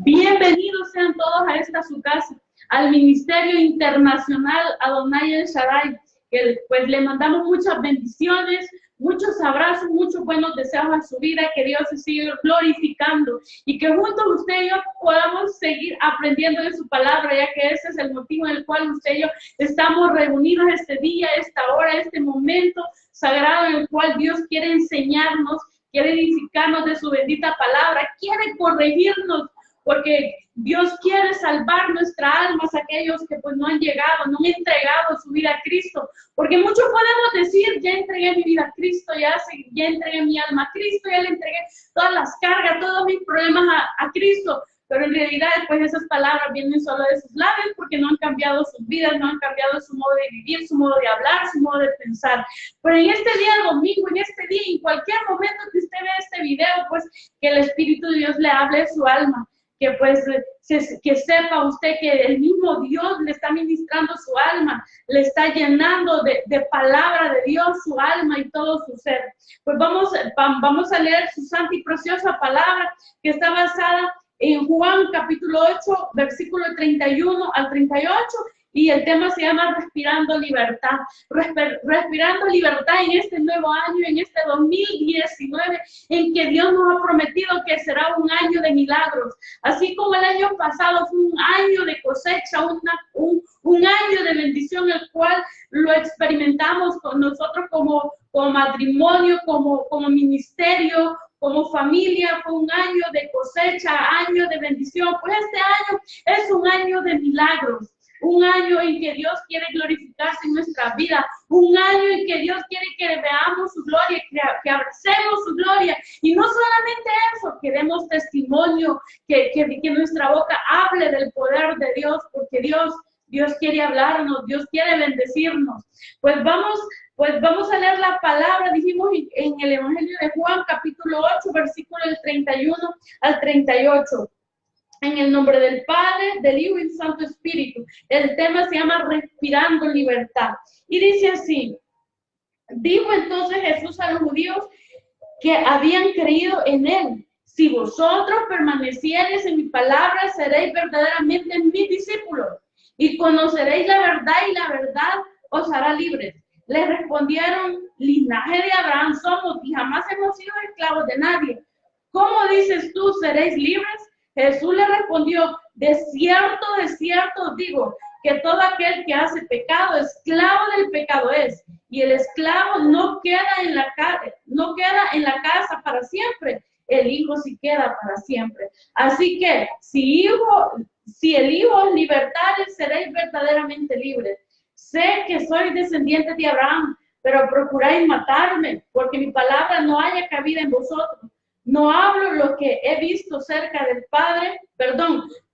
Bienvenidos sean todos a esta su casa, al Ministerio Internacional Adonai El Shaddai, que pues le mandamos muchas bendiciones, muchos abrazos, muchos buenos deseos a su vida, que Dios se siga glorificando y que juntos usted y yo podamos seguir aprendiendo de su palabra, ya que ese es el motivo en el cual usted y yo estamos reunidos este día, esta hora, este momento sagrado en el cual Dios quiere enseñarnos, quiere edificarnos de su bendita palabra, quiere corregirnos, porque Dios quiere salvar nuestra alma, aquellos que pues no han llegado, no han entregado su vida a Cristo, porque muchos podemos decir, ya entregué mi vida a Cristo, ya entregué mi alma a Cristo, ya le entregué todas las cargas, todos mis problemas a Cristo, pero en realidad pues esas palabras vienen solo de sus labios porque no han cambiado sus vidas, no han cambiado su modo de vivir, su modo de hablar, su modo de pensar. Pero en este día domingo, en este día, en cualquier momento que usted vea este video, pues que el Espíritu de Dios le hable a su alma, que pues que sepa usted que el mismo Dios le está ministrando su alma, le está llenando de palabra de Dios su alma y todo su ser. Pues vamos a leer su santa y preciosa palabra que está basada en Juan capítulo 8, versículo 31 al 38, y el tema se llama Respirando Libertad. Respirando libertad en este nuevo año, en este 2019, en que Dios nos ha prometido que será un año de milagros. Así como el año pasado fue un año de cosecha, un año de bendición, el cual lo experimentamos con nosotros como matrimonio, como ministerio, como familia. Fue un año de cosecha, año de bendición. Pues este año es un año de milagros. Un año en que Dios quiere glorificarse en nuestra vida, un año en que Dios quiere que veamos su gloria, que abracemos su gloria, y no solamente eso, que demos testimonio, que nuestra boca hable del poder de Dios, porque Dios quiere hablarnos, Dios quiere bendecirnos. Pues vamos a leer la palabra, dijimos en el Evangelio de Juan, capítulo 8, versículo del 31 al 38. En el nombre del Padre, del Hijo y del Santo Espíritu. El tema se llama Respirando Libertad. Y dice así: dijo entonces Jesús a los judíos que habían creído en él: si vosotros permaneciereis en mi palabra, seréis verdaderamente mis discípulos, y conoceréis la verdad, y la verdad os hará libres. Les respondieron: linaje de Abraham somos, y jamás hemos sido esclavos de nadie. ¿Cómo dices tú, seréis libres? Jesús le respondió: de cierto os digo, que todo aquel que hace pecado, esclavo del pecado es, y el esclavo no queda en la casa para siempre, el hijo sí queda para siempre. Así que, si el hijo os libertare, seréis verdaderamente libres. Sé que sois descendientes de Abraham, pero procuráis matarme, porque mi palabra no haya cabida en vosotros. No hablo lo que he visto cerca del Padre,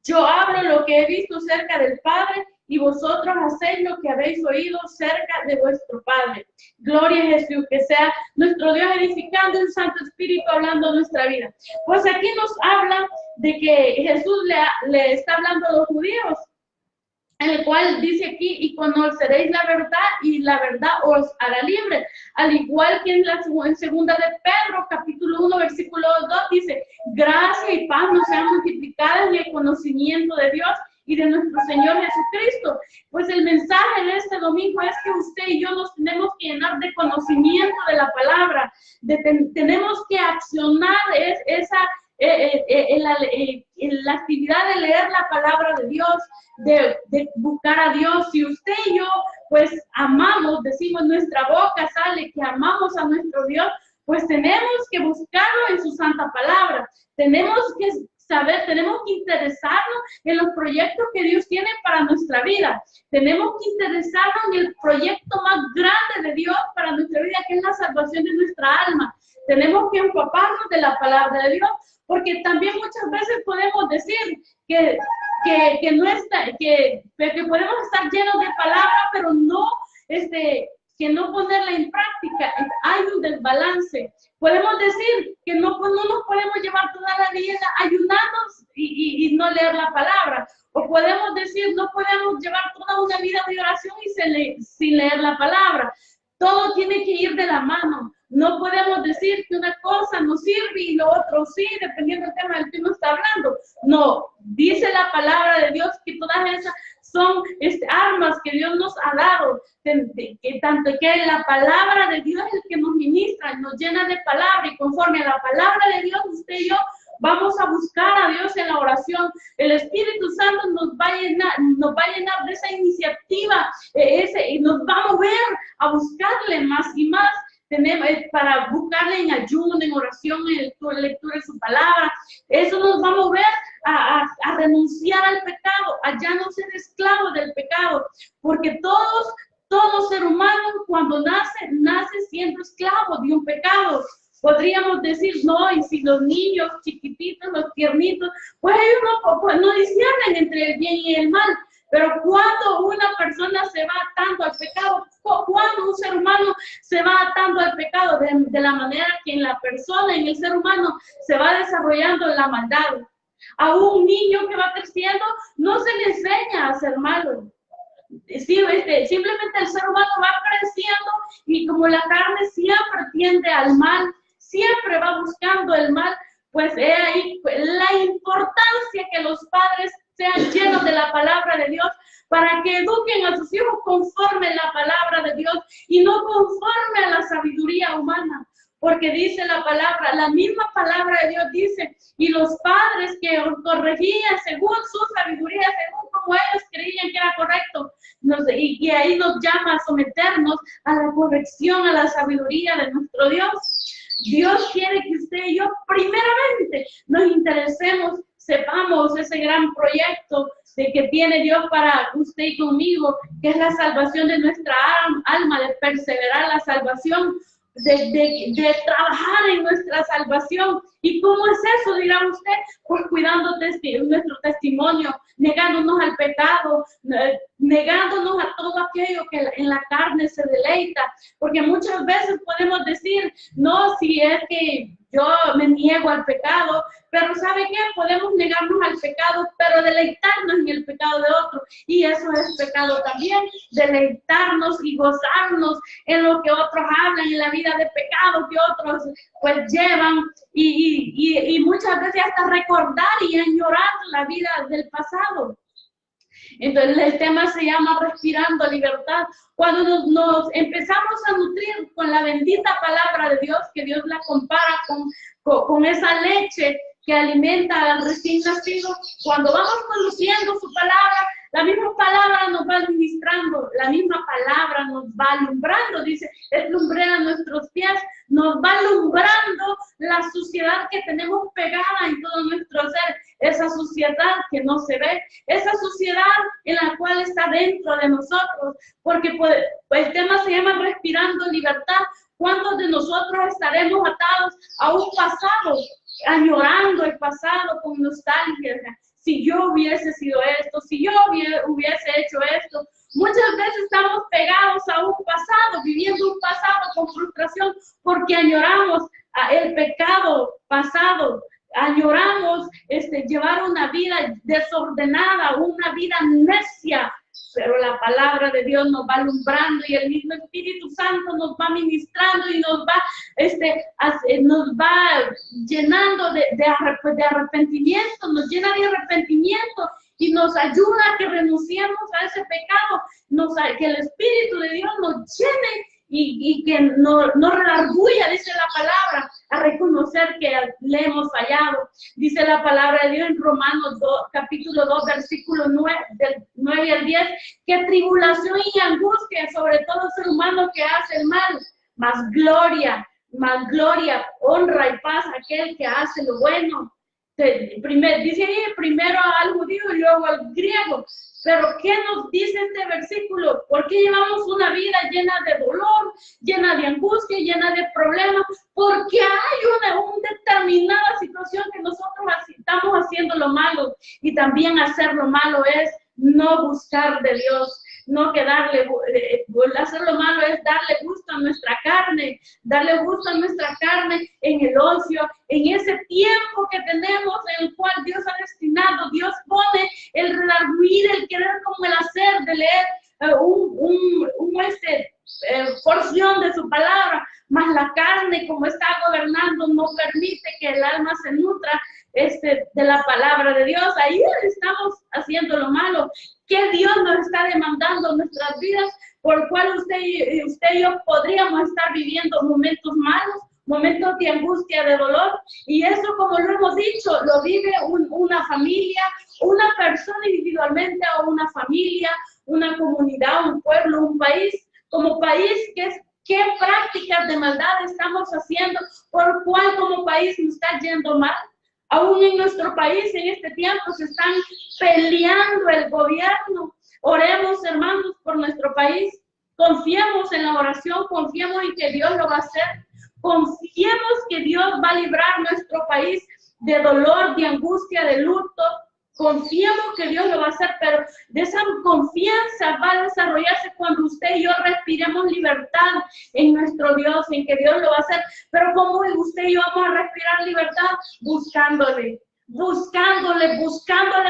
yo hablo lo que he visto cerca del Padre, y vosotros hacéis lo que habéis oído cerca de vuestro Padre. Gloria a Jesús, que sea nuestro Dios edificando, el Santo Espíritu hablando nuestra vida. Pues aquí nos habla de que Jesús le está hablando a los judíos, en el cual dice aquí: y conoceréis la verdad, y la verdad os hará libre. Al igual que en segunda de Pedro, capítulo 1, versículo 2, dice: gracia y paz nos sean multiplicadas en el conocimiento de Dios y de nuestro Señor Jesucristo. Pues el mensaje de este domingo es que usted y yo nos tenemos que llenar de conocimiento de la palabra, tenemos que accionar la actividad de leer la palabra de Dios, de buscar a Dios. Si usted y yo pues amamos, decimos, nuestra boca sale que amamos a nuestro Dios, pues tenemos que buscarlo en su santa palabra. Tenemos que saber, tenemos que interesarnos en los proyectos que Dios tiene para nuestra vida. Tenemos que interesarnos en el proyecto más grande de Dios para nuestra vida, que es la salvación de nuestra alma. Tenemos que empaparnos de la palabra de Dios, porque también muchas veces podemos decir que podemos estar llenos de palabra, pero no, que no ponerla en práctica. Hay un desbalance. Podemos decir que no nos podemos llevar toda la vida ayunando y no leer la palabra. O podemos decir, no podemos llevar toda una vida de oración sin leer la palabra. Todo tiene que ir de la mano. No podemos decir que una cosa no sirve y lo otro sí, dependiendo del tema del que uno está hablando. No, Dice la palabra de Dios que todas esas son armas que Dios nos ha dado, que tanto que la palabra de Dios es el que nos ministra, nos llena de palabra, y conforme a la palabra de Dios, usted y yo vamos a buscar a Dios en la oración. El Espíritu Santo nos va a llenar de esa iniciativa, y nos va a mover a buscarle más y más. Tenemos para buscarle en ayuno, en oración, en lectura de su palabra. Eso nos va a mover a renunciar al pecado, a ya no ser esclavos del pecado, porque todo ser humano cuando nace siendo esclavo de un pecado. Podríamos decir, no, y si los niños chiquititos, los tiernitos, pues ellos no disciernen entre el bien y el mal. Pero cuando una persona se va atando al pecado, cuando un ser humano se va atando al pecado, de la manera que en la persona, en el ser humano, se va desarrollando la maldad. A un niño que va creciendo, no se le enseña a ser malo. Sí, simplemente el ser humano va creciendo y como la carne siempre tiende al mal, siempre va buscando el mal, pues es ahí la importancia que los padres sean llenos de la palabra de Dios para que eduquen a sus hijos conforme a la palabra de Dios y no conforme a la sabiduría humana. Porque dice la palabra, la misma palabra de Dios dice, y los padres que os corregían según su sabiduría, según como ellos creían que era correcto, y ahí nos llama a someternos a la corrección, a la sabiduría de nuestro Dios. Dios quiere que usted y yo primeramente nos interesemos, sepamos ese gran proyecto de que tiene Dios para usted y conmigo, que es la salvación de nuestra alma, de perseverar la salvación, de trabajar en nuestra salvación. ¿Y cómo es eso, dirá usted? Pues cuidando nuestro testimonio, negándonos al pecado, negándonos a todo aquello que en la carne se deleita. Porque muchas veces podemos decir, no, si es que yo me niego al pecado, pero ¿sabe qué? Podemos negarnos al pecado, pero deleitarnos en el pecado de otro. Y eso es pecado también, deleitarnos y gozarnos en lo que otros hablan, en la vida de pecado que otros pues llevan, y muchas veces hasta recordar y añorar la vida del pasado. Entonces el tema se llama Respirando Libertad. Cuando nos empezamos a nutrir con la bendita palabra de Dios, que Dios la compara con esa leche que alimenta al recién nacido, cuando vamos conociendo su palabra, la misma palabra nos va administrando, la misma palabra nos va alumbrando, dice, es lumbrera a nuestros pies, nos va alumbrando la suciedad que tenemos pegada en todo nuestro ser, esa suciedad que no se ve, esa suciedad en la cual está dentro de nosotros, porque pues, el tema se llama Respirando Libertad. ¿Cuántos de nosotros estaremos atados a un pasado, añorando el pasado con nostalgia? Si yo hubiese sido esto, si yo hubiese hecho esto. Muchas veces estamos pegados a un pasado, viviendo un pasado con frustración, porque añoramos el pecado pasado, añoramos llevar una vida desordenada, una vida necia. Pero la palabra de Dios nos va alumbrando y el mismo Espíritu Santo nos va ministrando y nos va llenando de arrepentimiento, nos llena de arrepentimiento y nos ayuda a que renunciemos a ese pecado, que el Espíritu de Dios nos llene y que nos redarguya, dice la palabra, a reconocer que le hemos fallado. Dice la palabra de Dios en Romanos 2, capítulo 2, versículo 9, del 9 al 10, que tribulación y angustia sobre todo ser humano que hace el mal, más gloria, honra y paz a aquel que hace lo bueno. Dice ahí primero al judío y luego al griego. Pero ¿qué nos dice este versículo? ¿Por qué llevamos una vida llena de dolor, llena de angustia, llena de problemas? Porque hay una determinada situación que nosotros estamos haciendo lo malo. Y también hacer lo malo es no buscar de Dios. No que hacer lo malo es darle gusto a nuestra carne en el ocio, en ese tiempo que tenemos en el cual Dios ha destinado. Dios pone el redarguir, el querer como el hacer, de leer porción de su palabra, mas la carne como está gobernando no permite que el alma se nutra de la palabra de Dios, ahí estamos haciendo lo malo. ¿Qué Dios nos está demandando en nuestras vidas? Por el cual usted y yo podríamos estar viviendo momentos malos, momentos de angustia, de dolor, y eso, como lo hemos dicho, lo vive una familia, una persona individualmente, o una familia, una comunidad, un pueblo, un país. Como país, ¿qué prácticas de maldad estamos haciendo? ¿Por cuál como país nos está yendo mal? Aún en nuestro país, en este tiempo, se están peleando el gobierno. Oremos, hermanos, por nuestro país. Confiemos en la oración, confiemos en que Dios lo va a hacer. Confiemos que Dios va a librar nuestro país de dolor, de angustia, de luto. Confiemos que Dios lo va a hacer, pero de esa confianza va a desarrollarse cuando usted y yo respiremos libertad en nuestro Dios, en que Dios lo va a hacer. Pero ¿cómo usted y yo vamos a respirar libertad? Buscándole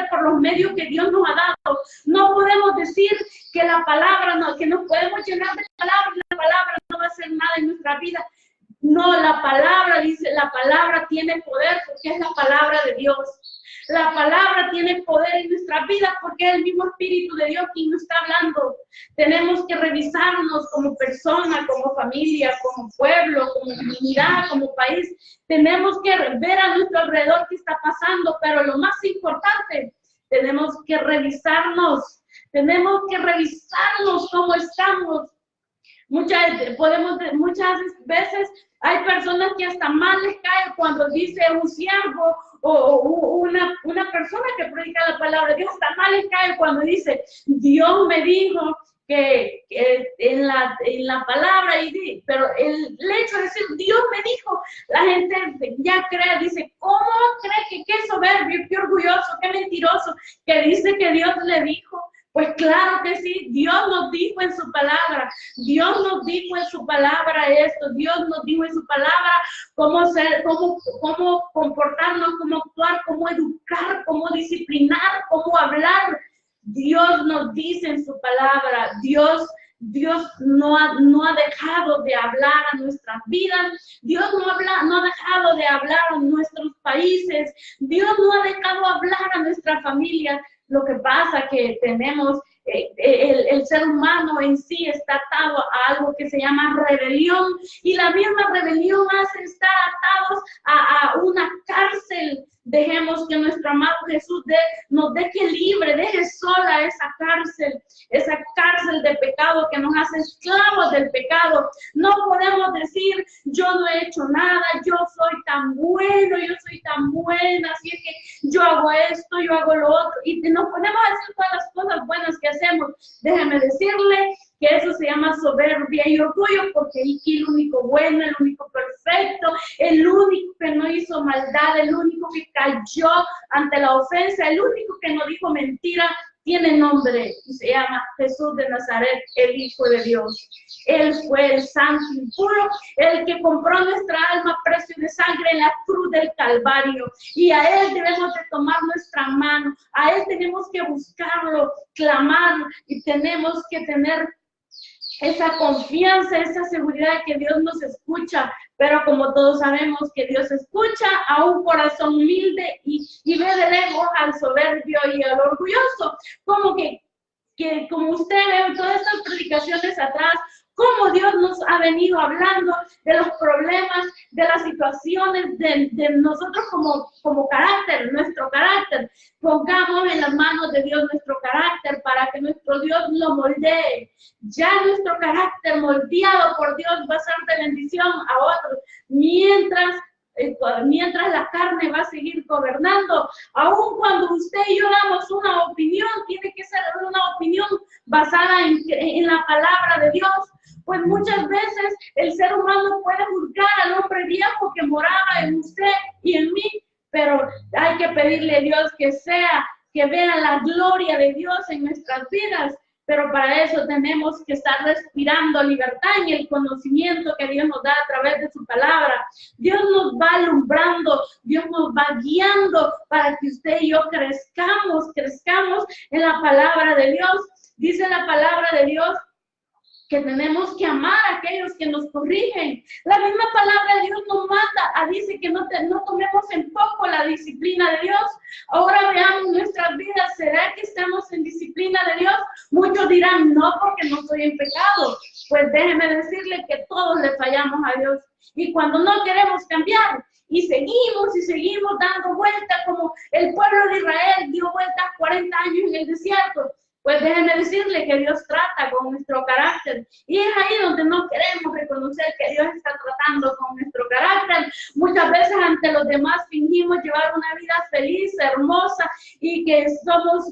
por los medios que Dios nos ha dado. No podemos decir que la palabra, que nos podemos llenar de palabras, la palabra no va a hacer nada en nuestra vida. No, la palabra dice, la palabra tiene poder porque es la palabra de Dios. La palabra tiene poder en nuestra vida porque es el mismo Espíritu de Dios quien nos está hablando. Tenemos que revisarnos como persona, como familia, como pueblo, como comunidad, como país. Tenemos que ver a nuestro alrededor qué está pasando, pero lo más importante, tenemos que revisarnos cómo estamos. Muchas veces hay personas que hasta mal les cae cuando dice un siervo o una persona que predica la palabra de Dios, hasta mal les cae cuando dice, Dios me dijo que en la palabra, pero el hecho de decir, Dios me dijo, la gente ya cree, dice, ¿cómo cree que qué soberbio, qué orgulloso, qué mentiroso, que dice que Dios le dijo? Pues claro que sí, Dios nos dijo en su palabra, Dios nos dijo en su palabra esto, Dios nos dijo en su palabra cómo comportarnos, cómo actuar, cómo educar, cómo disciplinar, cómo hablar. Dios nos dice en su palabra, Dios no ha dejado de hablar a nuestras vidas, Dios no ha dejado de hablar a nuestros países, Dios no ha dejado hablar a nuestra familia. Lo que pasa que tenemos, el ser humano en sí está atado a algo que se llama rebelión, y la misma rebelión hace estar atados a una cárcel. Dejemos que nuestro amado Jesús nos deje libre, deje sola esa cárcel de pecado que nos hace esclavos del pecado. No podemos decir, yo no he hecho nada, yo soy tan bueno, yo soy tan buena, así es que yo hago esto, yo hago lo otro, y nos ponemos a decir todas las cosas buenas que hacemos. Déjeme decirle que eso se llama soberbia y orgullo, porque el único bueno, el único perfecto, el único que no hizo maldad, el único que cayó ante la ofensa, el único que no dijo mentira, tiene nombre y se llama Jesús de Nazaret, el Hijo de Dios. Él fue el santo impuro, el que compró nuestra alma a precio de sangre en la cruz del Calvario, y a Él debemos de tomar nuestra mano, a Él tenemos que buscarlo, clamar, y tenemos que tener esa confianza, esa seguridad de que Dios nos escucha. Pero como todos sabemos que Dios escucha a un corazón humilde y ve de lejos al soberbio y al orgulloso. Como que como usted ve en todas estas predicaciones atrás, cómo Dios nos ha venido hablando de los problemas, de las situaciones, de nosotros como carácter, nuestro carácter. Pongamos en las manos de Dios nuestro carácter para que nuestro Dios lo moldee. Ya nuestro carácter moldeado por Dios va a ser de bendición a otros, mientras la carne va a seguir gobernando. Aun cuando usted y yo damos una opinión, tiene que ser una opinión basada en la palabra de Dios. Pues muchas veces el ser humano puede juzgar al hombre viejo que moraba en usted y en mí, pero hay que pedirle a Dios que vea la gloria de Dios en nuestras vidas. Pero para eso tenemos que estar respirando libertad en el conocimiento que Dios nos da a través de su palabra. Dios nos va alumbrando, Dios nos va guiando para que usted y yo crezcamos en la palabra de Dios. Dice la palabra de Dios que tenemos que amar a aquellos que nos corrigen. La misma palabra de Dios nos manda, dice que no tomemos en poco la disciplina de Dios. Ahora veamos nuestras vidas, ¿será que estamos en disciplina de Dios? Muchos dirán, no, porque no estoy en pecado. Pues déjeme decirle que todos le fallamos a Dios. Y cuando no queremos cambiar, y seguimos dando vueltas como el pueblo de Israel dio vueltas 40 años en el desierto, pues déjeme decirle que Dios trata con nuestro carácter. Y es ahí donde no queremos reconocer que Dios está tratando con nuestro carácter. Muchas veces ante los demás fingimos llevar una vida feliz, hermosa, y que somos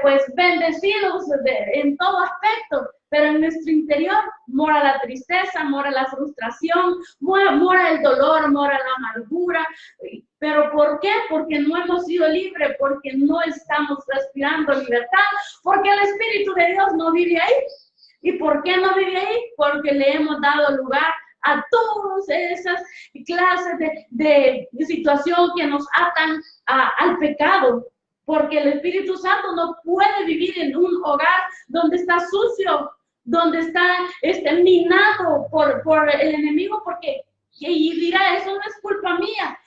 pues bendecidos en todo aspecto. Pero en nuestro interior mora la tristeza, mora la frustración, mora el dolor, mora la amargura. ¿Pero por qué? Porque no hemos sido libres, porque no estamos respirando libertad, porque el Espíritu de Dios no vive ahí. ¿Y por qué no vive ahí? Porque le hemos dado lugar a todas esas clases de situación que nos atan al pecado. Porque el Espíritu Santo no puede vivir en un hogar donde está sucio, donde está minado por el enemigo, porque y dirá, eso no es culpa mía.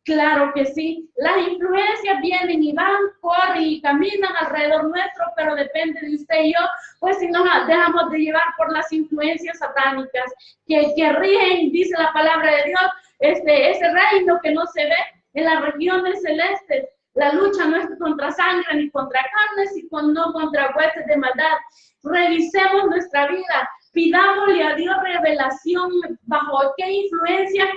Claro que sí, las influencias vienen y van, corren y caminan alrededor nuestro, pero depende de usted y yo, pues si nos dejamos de llevar por las influencias satánicas que rigen, dice la palabra de Dios, ese reino que no se ve en las regiones celestes. La lucha no es contra sangre ni contra carne, sino contra huestes de maldad. Revisemos nuestra vida, pidámosle a Dios revelación bajo qué influencia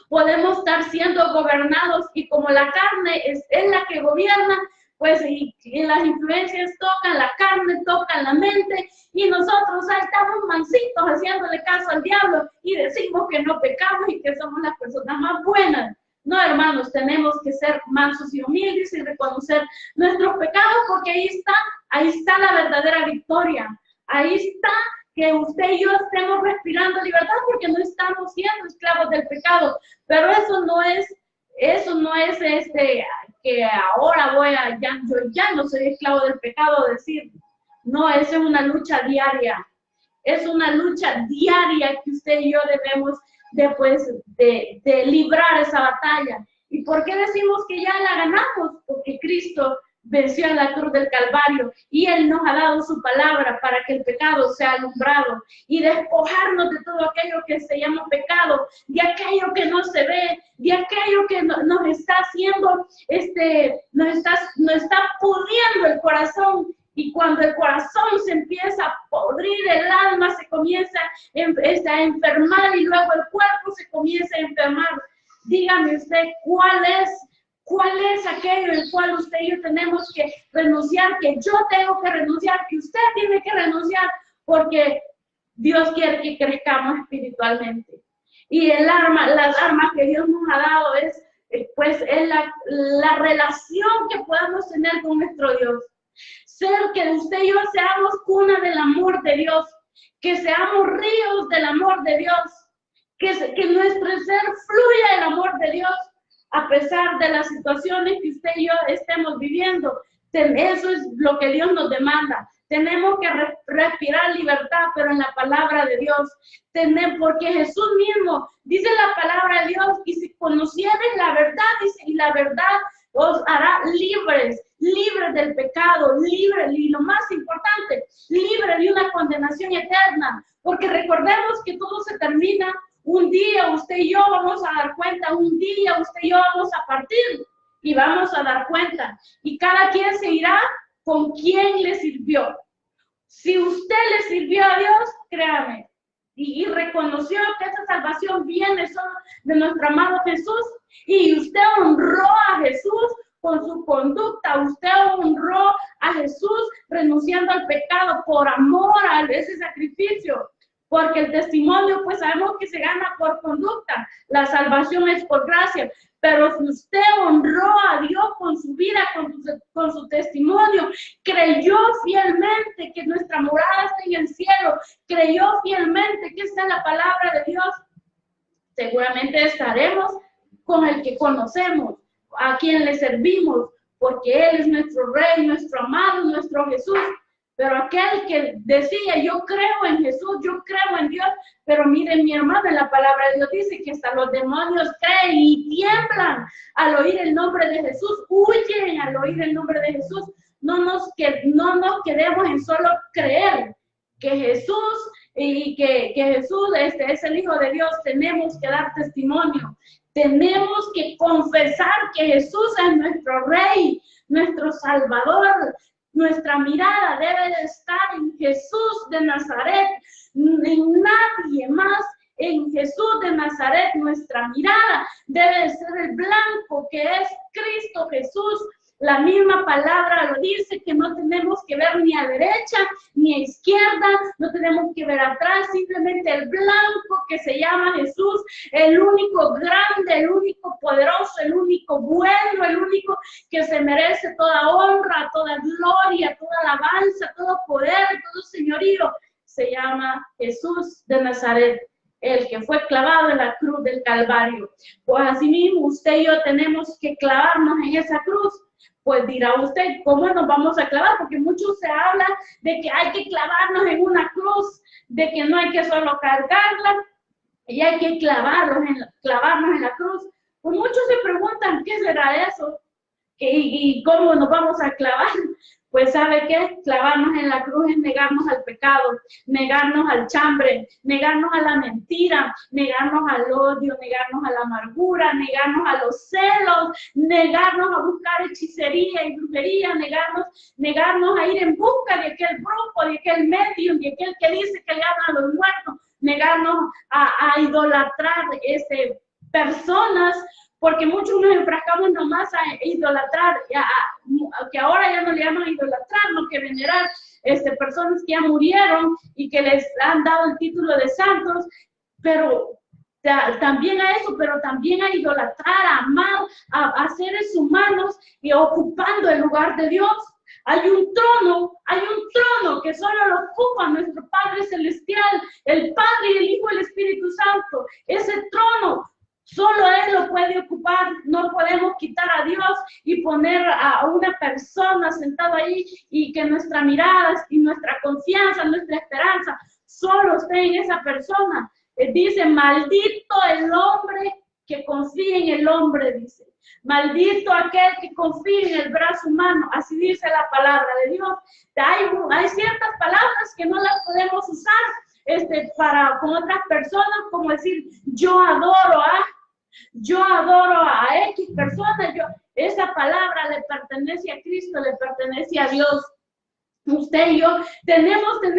podemos estar siendo gobernados, y como la carne es la que gobierna, pues y las influencias tocan la carne, tocan la mente, y nosotros estamos mansitos haciéndole caso al diablo y decimos que no pecamos y que somos las personas más buenas. No, hermanos, tenemos que ser mansos y humildes y reconocer nuestros pecados, porque ahí está la verdadera victoria. Ahí está que usted y yo estemos respirando libertad, porque no estamos siendo esclavos del pecado. Pero eso no es que ahora yo ya no soy esclavo del pecado, decir. No, eso es una lucha diaria. Es una lucha diaria que usted y yo debemos de librar esa batalla. ¿Y por qué decimos que ya la ganamos? Porque Cristo venció en la cruz del Calvario y Él nos ha dado su palabra para que el pecado sea alumbrado y despojarnos de todo aquello que se llama pecado, de aquello que no se ve, de aquello que nos está haciendo, nos está pudriendo el corazón. Y cuando el corazón se empieza a podrir, el alma se comienza a enfermar y luego el cuerpo se comienza a enfermar. Dígame usted, ¿cuál es aquello en el cual usted y yo tenemos que renunciar, que yo tengo que renunciar, que usted tiene que renunciar, porque Dios quiere que crezcamos espiritualmente? Y las armas que Dios nos ha dado es la relación que podamos tener con nuestro Dios. Ser que usted y yo seamos cuna del amor de Dios, que seamos ríos del amor de Dios, que nuestro ser fluya el amor de Dios a pesar de las situaciones que usted y yo estemos viviendo. Eso es lo que Dios nos demanda. Tenemos que respirar libertad, pero en la palabra de Dios. Porque Jesús mismo dice la palabra de Dios, y si conocieres la verdad, dice, y la verdad os hará libres del pecado, libres, y lo más importante, libres de una condenación eterna, porque recordemos que todo se termina. Un día usted y yo vamos a dar cuenta, un día usted y yo vamos a partir y vamos a dar cuenta, y cada quien se irá con quien le sirvió. Si usted le sirvió a Dios, créame, y reconoció que esa salvación viene solo de nuestro amado Jesús, y usted honró a Jesús con su conducta, usted honró a Jesús renunciando al pecado por amor a ese sacrificio, porque el testimonio, pues sabemos que se gana por conducta, la salvación es por gracia, pero si usted honró a Dios con su vida, con su testimonio, creyó fielmente que nuestra morada está en el cielo, creyó fielmente que está en la palabra de Dios, seguramente estaremos con el que conocemos, a quien le servimos, porque Él es nuestro Rey, nuestro amado, nuestro Jesús. Pero aquel que decía, yo creo en Jesús, yo creo en Dios, pero miren, mi hermano, en la palabra de Dios dice que hasta los demonios creen y tiemblan al oír el nombre de Jesús, huyen al oír el nombre de Jesús. No nos quedemos en solo creer que Jesús que Jesús es el Hijo de Dios. Tenemos que dar testimonio. Tenemos que confesar que Jesús es nuestro Rey, nuestro Salvador. Nuestra mirada debe de estar en Jesús de Nazaret, en nadie más. En Jesús de Nazaret nuestra mirada debe de ser el blanco que es Cristo Jesús. La misma palabra lo dice, que no tenemos que ver ni a derecha ni a izquierda, no tenemos que ver atrás, simplemente el blanco que se llama Jesús, el único grande, el único poderoso, el único bueno, el único que se merece toda honra, toda gloria, toda alabanza, todo poder, todo señorío. Se llama Jesús de Nazaret, el que fue clavado en la cruz del Calvario. Pues así mismo usted y yo tenemos que clavarnos en esa cruz. Pues dirá usted, ¿cómo nos vamos a clavar? Porque mucho se habla de que hay que clavarnos en una cruz, de que no hay que solo cargarla, y hay que clavarnos en la cruz. Pues muchos se preguntan, ¿qué será eso? ¿Y cómo nos vamos a clavar? Pues ¿sabe qué? Clavarnos en la cruz es negarnos al pecado, negarnos al chambre, negarnos a la mentira, negarnos al odio, negarnos a la amargura, negarnos a los celos, negarnos a buscar hechicería y brujería, negarnos a ir en busca de aquel brujo, de aquel medium, de aquel que dice que le hablan a los muertos, negarnos a idolatrar personas. Porque muchos nos enfrascamos nomás a idolatrar, que ahora ya no le llaman idolatrar, no que venerar personas que ya murieron y que les han dado el título de santos, pero también a eso, pero también a idolatrar, a amar a seres humanos y ocupando el lugar de Dios. Hay un trono que solo lo ocupa nuestro Padre Celestial, el Padre y el Hijo y el Espíritu Santo. Ese trono solo Él lo puede ocupar. No podemos quitar a Dios y poner a una persona sentada ahí y que nuestra mirada y nuestra confianza, nuestra esperanza solo esté en esa persona. Dice, maldito el hombre que confía en el hombre, dice. Maldito aquel que confía en el brazo humano. Así dice la palabra de Dios. Hay ciertas palabras que no las podemos usar con otras personas, como decir, yo adoro a X persona. Esa palabra le pertenece a Cristo, le pertenece a Dios. Usted y yo tenemos que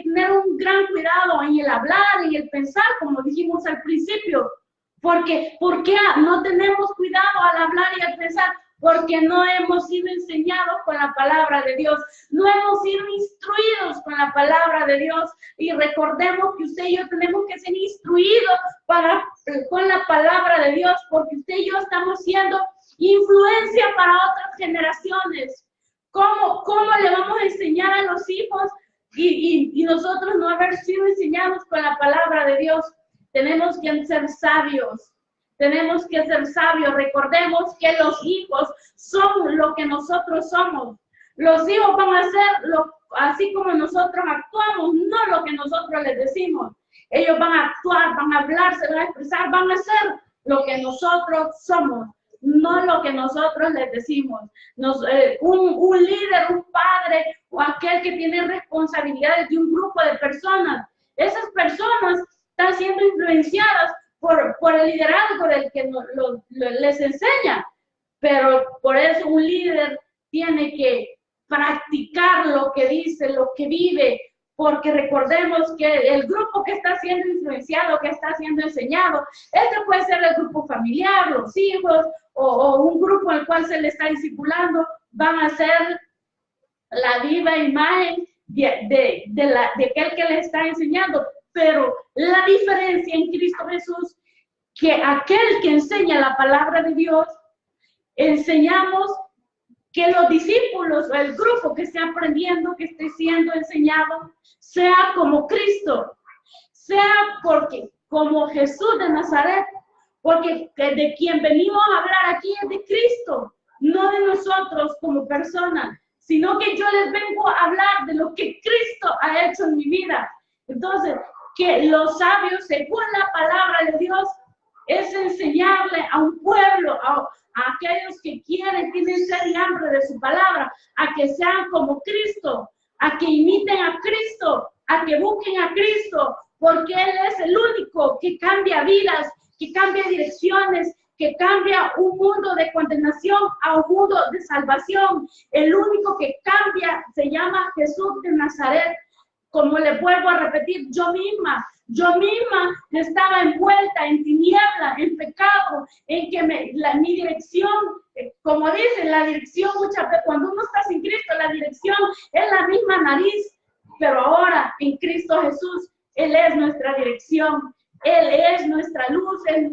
tener un gran cuidado en el hablar, en el pensar, como dijimos al principio. ¿Por qué no tenemos cuidado al hablar y al pensar? Porque no hemos sido enseñados con la palabra de Dios, no hemos sido instruidos con la palabra de Dios. Y recordemos que usted y yo tenemos que ser instruidos con la palabra de Dios, porque usted y yo estamos siendo influencia para otras generaciones. ¿Cómo le vamos a enseñar a los hijos y nosotros no haber sido enseñados con la palabra de Dios? Tenemos que ser sabios. Tenemos que ser sabios. Recordemos que los hijos son lo que nosotros somos. Los hijos van a ser así como nosotros actuamos, no lo que nosotros les decimos. Ellos van a actuar, van a hablar, se van a expresar, van a ser lo que nosotros somos, no lo que nosotros les decimos. Un líder, un padre o aquel que tiene responsabilidades de un grupo de personas, esas personas están siendo influenciadas por el liderazgo del que les enseña, pero por eso un líder tiene que practicar lo que dice, lo que vive, porque recordemos que el grupo que está siendo influenciado, que está siendo enseñado, puede ser el grupo familiar, los hijos, o un grupo al cual se le está discipulando, van a ser la viva imagen de aquel que le está enseñando. Pero la diferencia en Cristo Jesús, que aquel que enseña la palabra de Dios, enseñamos que los discípulos o el grupo que esté aprendiendo, que esté siendo enseñado, sea como Cristo, sea como Jesús de Nazaret, porque de quien venimos a hablar aquí es de Cristo, no de nosotros como personas, sino que yo les vengo a hablar de lo que Cristo ha hecho en mi vida. Entonces, que los sabios, según la palabra de Dios, es enseñarle a un pueblo, a aquellos que tienen sed y hambre de su palabra, a que sean como Cristo, a que imiten a Cristo, a que busquen a Cristo, porque Él es el único que cambia vidas, que cambia direcciones, que cambia un mundo de condenación a un mundo de salvación. El único que cambia se llama Jesús de Nazaret. Como le vuelvo a repetir, yo misma estaba envuelta en tiniebla, en pecado, en que mi dirección, como dicen, la dirección muchas veces, cuando uno está sin Cristo, la dirección es la misma nariz, pero ahora en Cristo Jesús, Él es nuestra dirección, Él es nuestra luz, Él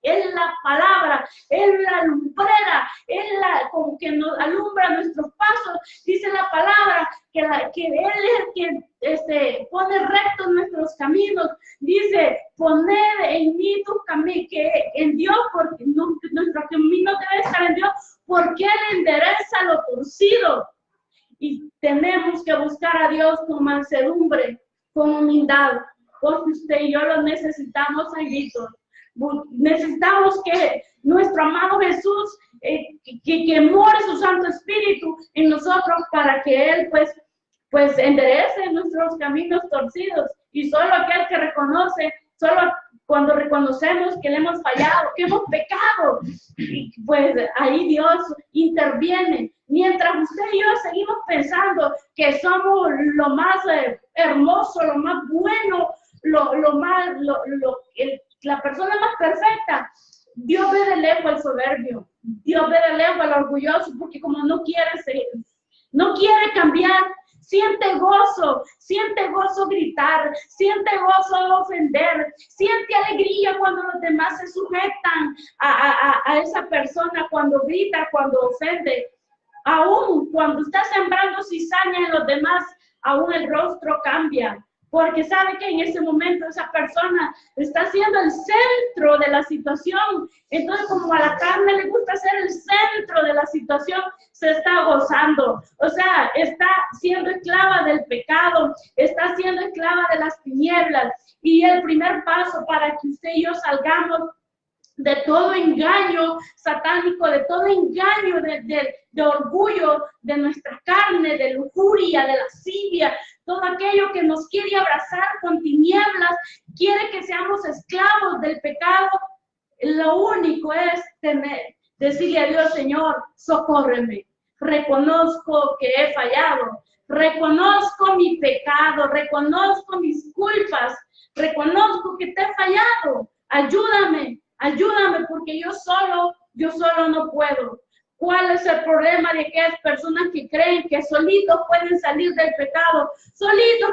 es la palabra, es la lumbrera, es como que nos alumbra nuestros pasos. Dice la palabra que Él es el que pone rectos nuestros caminos. Dice, poner en mí tu camino, que en Dios, porque nuestro camino debe estar en Dios, porque Él endereza lo torcido. Y tenemos que buscar a Dios con mansedumbre, con humildad, porque usted y yo lo necesitamos a gritos. Necesitamos que nuestro amado Jesús, que more su Santo Espíritu en nosotros para que Él pues enderece nuestros caminos torcidos. Y solo aquel que reconoce, solo cuando reconocemos que le hemos fallado, que hemos pecado, pues ahí Dios interviene. Mientras usted y yo seguimos pensando que somos lo más hermoso, lo más bueno, la persona más perfecta, Dios ve de lejos al soberbio, Dios ve de lejos al orgulloso, porque como no quiere cambiar, siente gozo gritar, siente gozo ofender, siente alegría cuando los demás se sujetan a esa persona, cuando grita, cuando ofende. Aún cuando está sembrando cizaña en los demás, aún el rostro cambia. Porque sabe que en ese momento esa persona está siendo el centro de la situación. Entonces, como a la carne le gusta ser el centro de la situación, se está gozando. O sea, está siendo esclava del pecado, está siendo esclava de las tinieblas. Y el primer paso para que usted y yo salgamos de todo engaño satánico, de todo engaño de orgullo, de nuestra carne, de lujuria, de lascivia, todo aquello que nos quiere abrazar con tinieblas, quiere que seamos esclavos del pecado. Lo único es decirle a Dios, Señor, socórreme. Reconozco que he fallado, reconozco mi pecado, reconozco mis culpas, reconozco que te he fallado. Ayúdame, porque yo solo no puedo. ¿Cuál es el problema de aquellas personas que creen que solitos pueden salir del pecado? Solitos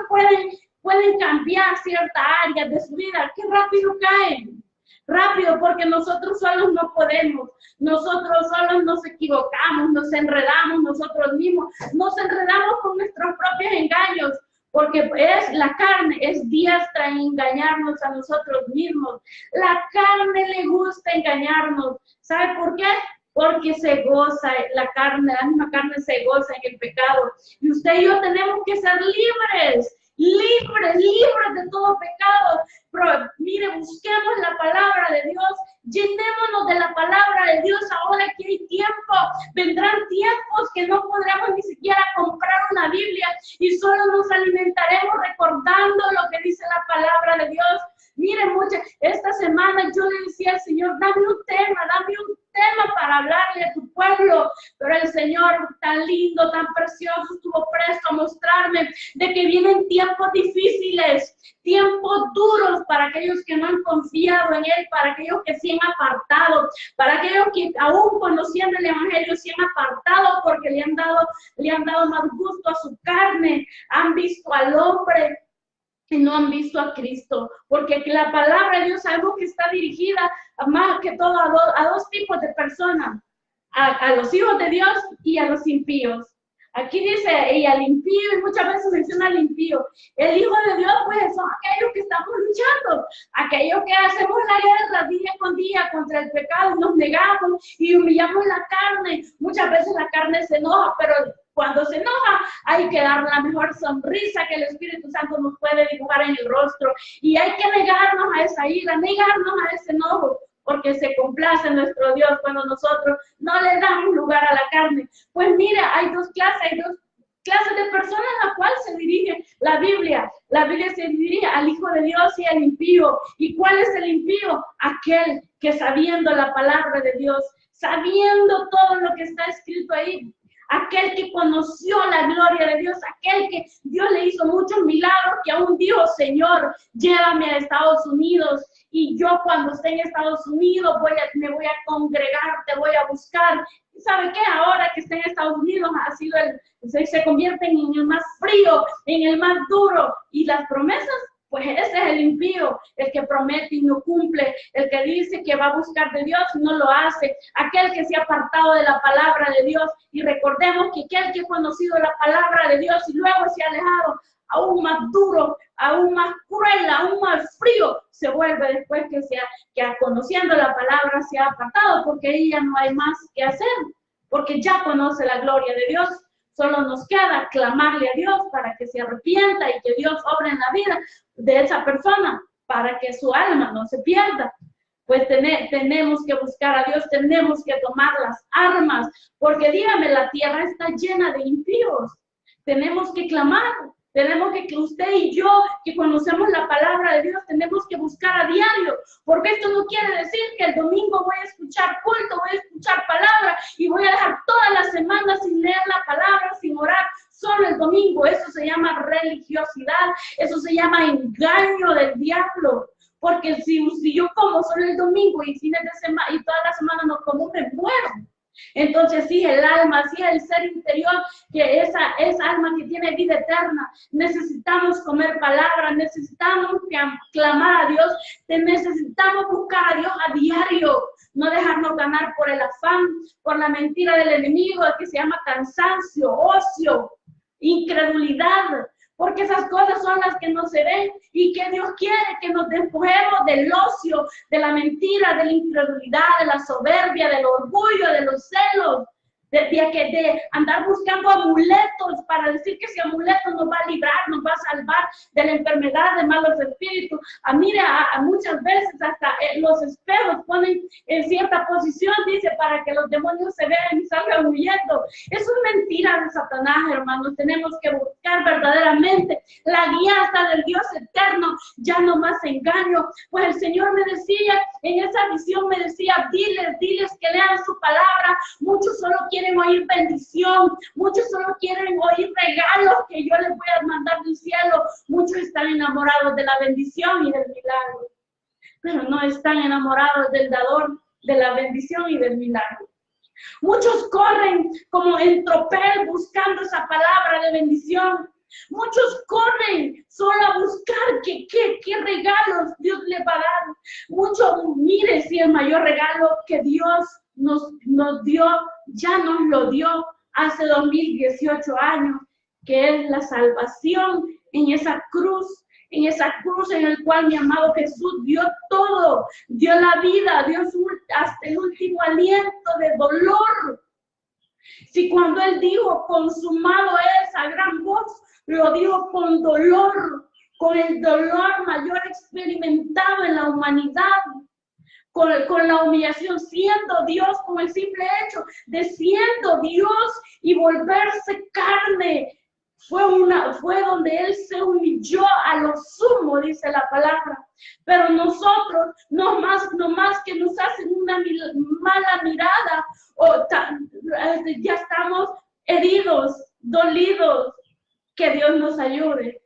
pueden cambiar cierta área de su vida. ¡Qué rápido caen! Rápido, porque nosotros solos no podemos. Nosotros solos nos equivocamos, nos enredamos nosotros mismos. Nos enredamos con nuestros propios engaños. Porque la carne es diestra en engañarnos a nosotros mismos. La carne le gusta engañarnos. ¿Sabe por qué? Porque se goza la misma carne se goza en el pecado. Y usted y yo tenemos que ser libres de todo pecado. Pero mire, busquemos la palabra de Dios, llenémonos de la palabra de Dios ahora que hay tiempo. Vendrán tiempos que no podremos ni siquiera comprar una Biblia y solo nos alimentaremos recordando lo que dice la palabra de Dios. Mire, esta semana yo le decía al Señor, dame un tema para hablarle a tu pueblo, pero el Señor tan lindo, tan precioso, estuvo presto a mostrarme de que vienen tiempos difíciles, tiempos duros para aquellos que no han confiado en Él, para aquellos que se han apartado, para aquellos que aún conociendo el Evangelio se han apartado porque le han dado más gusto a su carne, han visto al hombre y no han visto a Cristo, porque la palabra de Dios sabemos que está dirigida más que todo a dos tipos de personas, a los hijos de Dios y a los impíos. Aquí dice, y al impío, y muchas veces menciona al impío. El hijo de Dios, pues, son aquellos que estamos luchando, aquellos que hacemos la guerra día con día contra el pecado, nos negamos y humillamos la carne. Muchas veces la carne se enoja, pero Cuando se enoja, hay que dar la mejor sonrisa que el Espíritu Santo nos puede dibujar en el rostro. Y hay que negarnos a esa ira, negarnos a ese enojo, porque se complace nuestro Dios cuando nosotros no le damos lugar a la carne. Pues mira, hay dos clases de personas a las cuales se dirige la Biblia. La Biblia se dirige al Hijo de Dios y al impío. ¿Y cuál es el impío? Aquel que sabiendo la palabra de Dios, sabiendo todo lo que está escrito ahí, aquel que conoció la gloria de Dios, aquel que Dios le hizo muchos milagros, que aún dijo, Señor, llévame a Estados Unidos, y yo cuando esté en Estados Unidos me voy a congregar, te voy a buscar. ¿Sabe qué? Ahora que está en Estados Unidos se convierte en el más frío, en el más duro, y las promesas, pues ese es el impío, el que promete y no cumple, el que dice que va a buscar de Dios y no lo hace, aquel que se ha apartado de la palabra de Dios. Y recordemos que aquel que ha conocido la palabra de Dios y luego se ha alejado, aún más duro, aún más cruel, aún más frío, se vuelve después que conociendo la palabra se ha apartado, porque ahí ya no hay más que hacer, porque ya conoce la gloria de Dios. Solo nos queda clamarle a Dios para que se arrepienta y que Dios obre en la vida de esa persona para que su alma no se pierda. Pues tenemos que buscar a Dios, tenemos que tomar las armas, porque dígame, la tierra está llena de impíos. Tenemos que clamar, tenemos que usted y yo, que conocemos la palabra de Dios, tenemos que buscar a diario, porque esto no quiere decir que el domingo voy a escuchar culto, voy a escuchar palabra y voy a dejar toda la semana sin leer la palabra, sin orar, solo el domingo. Eso se llama religiosidad, eso se llama engaño del diablo, porque si yo como solo el domingo y fines de semana y toda la semana no como, me muero. Entonces sí, el alma, sí, el ser interior, que esa alma que tiene vida eterna, necesitamos comer palabra, necesitamos clamar a Dios, necesitamos buscar a Dios a diario, no dejarnos ganar por el afán, por la mentira del enemigo, que se llama cansancio, ocio, incredulidad, porque esas cosas son las que no se ven, y que Dios quiere que nos despojemos del ocio, de la mentira, de la incredulidad, de la soberbia, del orgullo, de los celos, de andar buscando amuletos para decir que ese amuleto nos va a librar, nos va a salvar de la enfermedad, de malos espíritus. Mira, muchas veces hasta los espejos ponen en cierta posición, dice, para que los demonios se vean y salgan huyendo. Eso es mentira de Satanás, hermanos. Tenemos que buscar verdaderamente la guía del Dios eterno, ya no más engaño. Pues el Señor me decía, en esa visión me decía, diles que lean su palabra. Muchos solo quieren oír bendición, muchos solo quieren oír regalos que yo les voy a mandar del cielo. Muchos están enamorados de la bendición y del milagro, pero no están enamorados del dador de la bendición y del milagro. Muchos corren como en tropel buscando esa palabra de bendición. Muchos corren solo a buscar qué regalos Dios les va a dar. Muchos, mire, si el mayor regalo que Dios nos dio, ya nos lo dio hace 2018 años, que es la salvación en esa cruz en el cual mi amado Jesús dio todo, dio la vida, dio hasta el último aliento de dolor. Si cuando Él dijo, consumado es, a gran voz, lo dijo con dolor, con el dolor mayor experimentado en la humanidad, con la humillación, siendo Dios, con el simple hecho de siendo Dios y volverse carne, fue donde Él se humilló a lo sumo, dice la palabra. Pero nosotros, no más que nos hacen una mala mirada, ya estamos heridos, dolidos. Que Dios nos ayude,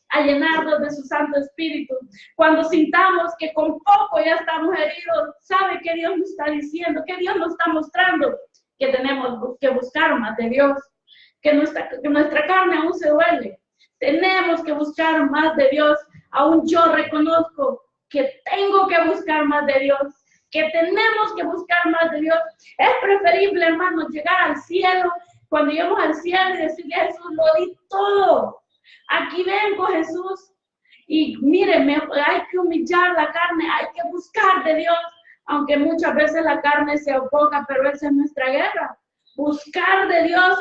a llenarnos de su Santo Espíritu. Cuando sintamos que con poco ya estamos heridos, ¿sabe qué Dios nos está diciendo? ¿Qué Dios nos está mostrando? Que tenemos que buscar más de Dios, que nuestra carne aún se duele. Tenemos que buscar más de Dios. Aún yo reconozco que tengo que buscar más de Dios, que tenemos que buscar más de Dios. Es preferible, hermanos, llegar al cielo, cuando lleguemos al cielo y decirle a Jesús, lo di todo. Aquí vengo, Jesús. Y mire, hay que humillar la carne, hay que buscar de Dios, aunque muchas veces la carne se oponga, pero esa es nuestra guerra. buscar de Dios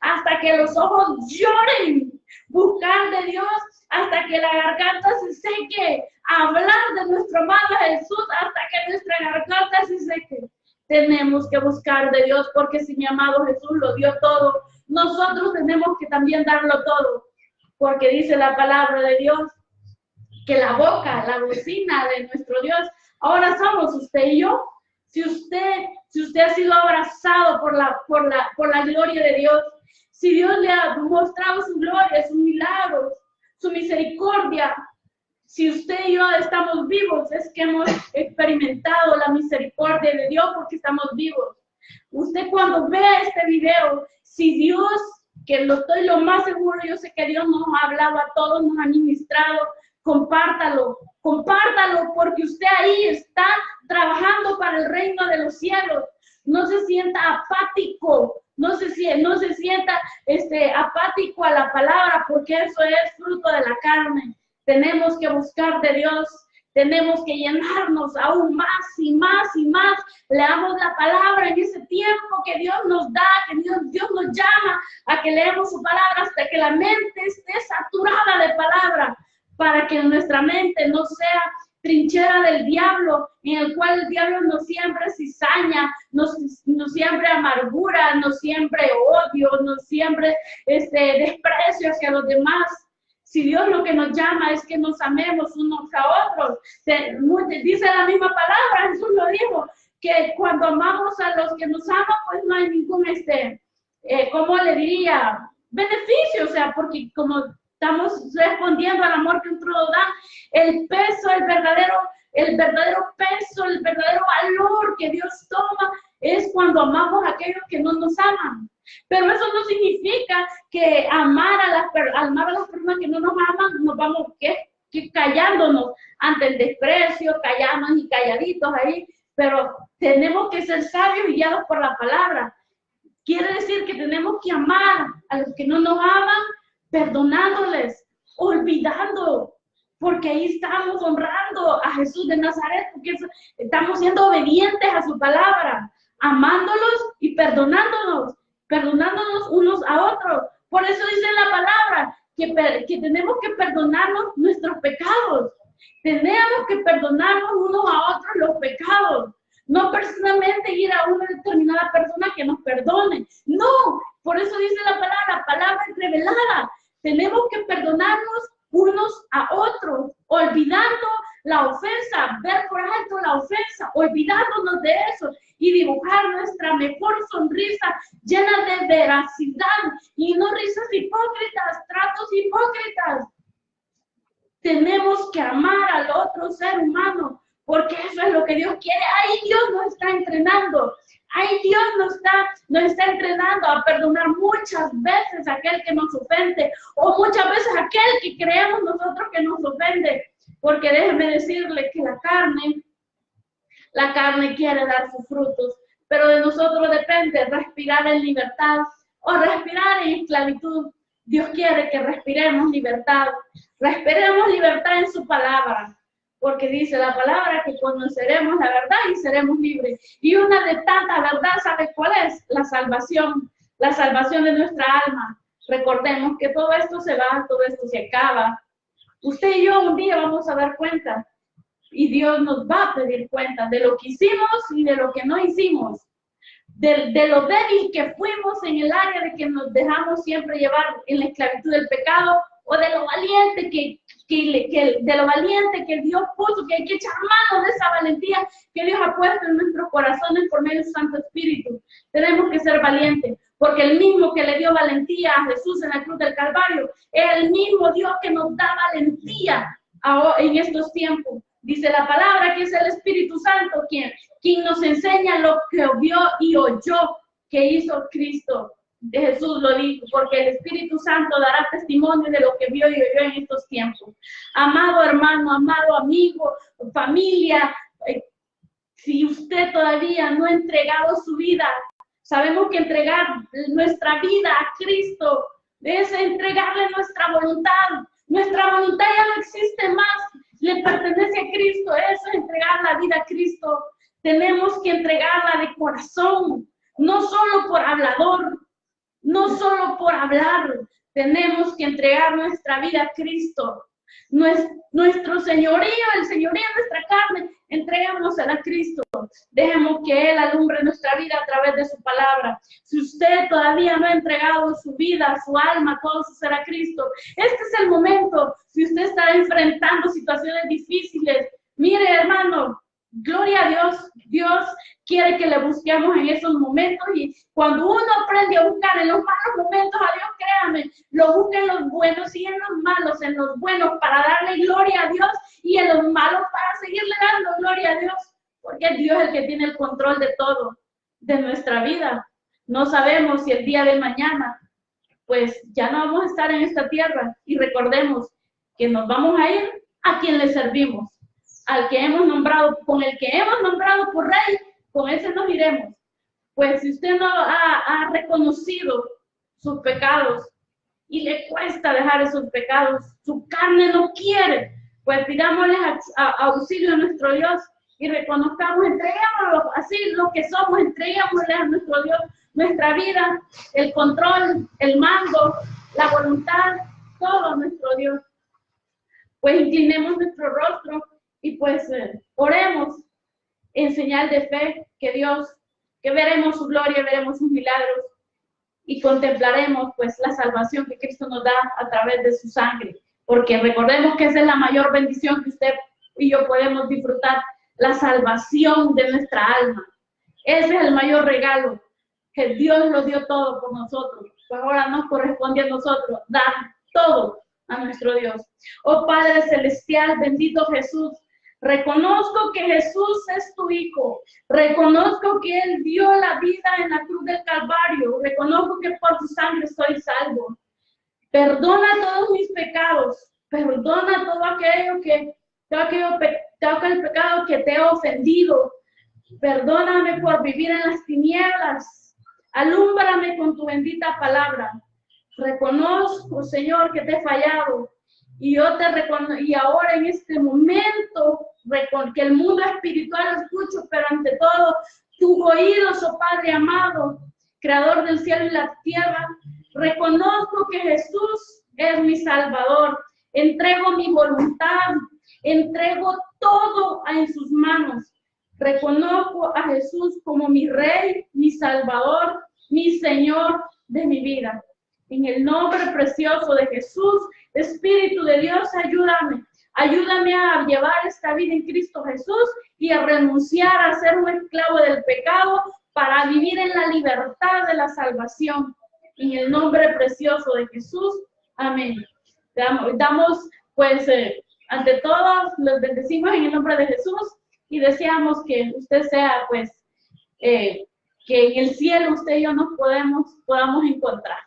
hasta que los ojos lloren, buscar de Dios hasta que la garganta se seque, hablar de nuestro amado Jesús hasta que nuestra garganta se seque. Tenemos que buscar de Dios, porque si mi amado Jesús lo dio todo, nosotros tenemos que también darlo todo, porque dice la palabra de Dios que la boca, la bocina de nuestro Dios, ahora somos usted y yo. Si usted ha sido abrazado por la gloria de Dios, si Dios le ha mostrado su gloria, sus milagros, su misericordia, si usted y yo estamos vivos, es que hemos experimentado la misericordia de Dios porque estamos vivos. Usted cuando vea este video, si Dios, que estoy lo más seguro, yo sé que Dios nos ha hablado a todos, nos ha ministrado, compártalo, porque usted ahí está trabajando para el reino de los cielos. No se sienta apático, no se sienta apático a la palabra, porque eso es fruto de la carne. Tenemos que buscar de Dios, tenemos que llenarnos aún más y más y más. Leamos la palabra en ese tiempo que Dios nos da, que Dios nos llama a que leamos su palabra hasta que la mente esté saturada de palabra, para que nuestra mente no sea trinchera del diablo, en el cual el diablo nos siempre cizaña, nos siempre amargura, nos siempre odio, nos siempre desprecio hacia los demás. Si Dios lo que nos llama es que nos amemos unos a otros, dice la misma palabra, Jesús lo dijo, que cuando amamos a los que nos aman, pues no hay ningún, ¿cómo le diría? Beneficio, o sea, porque como estamos respondiendo al amor que otro nos da, el peso, el verdadero peso, el verdadero valor que Dios toma es cuando amamos a aquellos que no nos aman. Pero eso no significa que amar a las personas que no nos aman, nos vamos que callándonos ante el desprecio, callándonos y calladitos ahí, pero tenemos que ser sabios y guiados por la palabra. Quiere decir que tenemos que amar a los que no nos aman, perdonándoles, olvidando, porque ahí estamos honrando a Jesús de Nazaret, porque estamos siendo obedientes a su palabra, amándolos y perdonándonos unos a otros. Por eso dice la palabra que tenemos que perdonarnos nuestros pecados, tenemos que perdonarnos unos a otros los pecados, no personalmente ir a una determinada persona que nos perdone, no, por eso dice la palabra revelada. Tenemos que perdonarnos unos a otros, olvidando la ofensa, ver por alto la ofensa, olvidándonos de eso y dibujar nuestra mejor sonrisa llena de veracidad y no risas hipócritas, tratos hipócritas. Tenemos que amar al otro ser humano, porque eso es lo que Dios quiere. Ahí Dios nos está entrenando. Ahí Dios nos está entrenando a perdonar muchas veces a aquel que nos ofende, o muchas veces a aquel que creemos nosotros que nos ofende. Porque déjeme decirle que la carne quiere dar sus frutos, pero de nosotros depende respirar en libertad o respirar en esclavitud. Dios quiere que respiremos libertad en su palabra. Porque dice la palabra que conoceremos la verdad y seremos libres. Y una de tantas verdades, ¿sabe cuál es? La salvación de nuestra alma. Recordemos que todo esto se va, todo esto se acaba. Usted y yo un día vamos a dar cuenta y Dios nos va a pedir cuenta de lo que hicimos y de lo que no hicimos. De lo débil que fuimos en el área de que nos dejamos siempre llevar en la esclavitud del pecado, o de lo valiente que Dios puso, que hay que echar mano de esa valentía que Dios ha puesto en nuestros corazones por medio de su Santo Espíritu. Tenemos que ser valientes, porque el mismo que le dio valentía a Jesús en la cruz del Calvario es el mismo Dios que nos da valentía en estos tiempos. Dice la palabra que es el Espíritu Santo quien nos enseña lo que vio y oyó que hizo Cristo. De Jesús lo dijo, porque el Espíritu Santo dará testimonio de lo que vio y oyó en estos tiempos. Amado hermano, amado amigo, familia, si usted todavía no ha entregado su vida, sabemos que entregar nuestra vida a Cristo es entregarle nuestra voluntad. Nuestra voluntad ya no existe más, le pertenece a Cristo. Eso es entregar la vida a Cristo. Tenemos que entregarla de corazón. no solo por hablador, no solo por hablar. Tenemos que entregar nuestra vida a Cristo. Nuestro señorío, el señorío de nuestra carne, entreguémosela a Cristo. Dejemos que Él alumbre nuestra vida a través de su palabra. Si usted todavía no ha entregado su vida, su alma, todo su ser a Cristo, este es el momento. Si usted está enfrentando situaciones difíciles, mire, hermano, gloria a Dios. Dios quiere que le busquemos en esos momentos, y cuando uno aprende a buscar en los malos momentos a Dios, créame, lo busca en los buenos y en los malos, en los buenos para darle gloria a Dios y en los malos para seguirle dando gloria a Dios, porque es Dios el que tiene el control de todo, de nuestra vida. No sabemos si el día de mañana, pues ya no vamos a estar en esta tierra, y recordemos que nos vamos a ir a quien le servimos, al que hemos nombrado, con el que hemos nombrado por rey, con ese nos iremos. Pues si usted no ha reconocido sus pecados y le cuesta dejar esos pecados, su carne no quiere, pues pidámosle auxilio a nuestro Dios y reconozcamos, entreguémoslo así, lo que somos, entreguémosle a nuestro Dios nuestra vida, el control, el mando, la voluntad, todo a nuestro Dios. Pues inclinemos nuestro rostro y pues oremos en señal de fe, que veremos su gloria, veremos sus milagros y contemplaremos pues la salvación que Cristo nos da a través de su sangre, porque recordemos que esa es la mayor bendición que usted y yo podemos disfrutar, la salvación de nuestra alma. Ese es el mayor regalo, que Dios lo dio todo por nosotros, pues ahora nos corresponde a nosotros dar todo a nuestro Dios. Oh Padre Celestial, bendito Jesús, reconozco que Jesús es tu Hijo, reconozco que Él dio la vida en la cruz del Calvario, reconozco que por su sangre soy salvo. Perdona todos mis pecados, perdona todo aquel pecado que te he ofendido, perdóname por vivir en las tinieblas, alúmbrame con tu bendita palabra. Reconozco, Señor, que te he fallado, y yo te reconozco, y ahora en este momento, que el mundo espiritual escucho, pero ante todo, tus oídos, oh Padre amado, Creador del cielo y la tierra, reconozco que Jesús es mi Salvador, entrego mi voluntad, entrego todo en sus manos, reconozco a Jesús como mi Rey, mi Salvador, mi Señor de mi vida. En el nombre precioso de Jesús, Espíritu de Dios, ayúdame a llevar esta vida en Cristo Jesús y a renunciar a ser un esclavo del pecado para vivir en la libertad de la salvación. En el nombre precioso de Jesús, amén. Damos pues, ante todo, los bendecimos en el nombre de Jesús y deseamos que usted sea, pues, que en el cielo usted y yo nos podamos encontrar.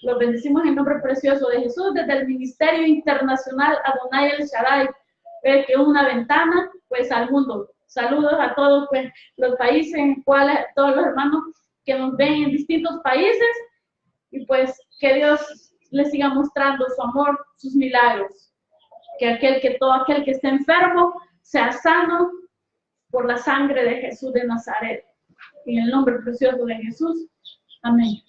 Los bendecimos en el nombre precioso de Jesús, desde el Ministerio Internacional Adonai El Shaddai, que es una ventana, pues, al mundo. Saludos a todos, pues, los países en cuales, todos los hermanos que nos ven en distintos países, y pues, que Dios les siga mostrando su amor, sus milagros. Que todo aquel que esté enfermo sea sano por la sangre de Jesús de Nazaret. En el nombre precioso de Jesús. Amén.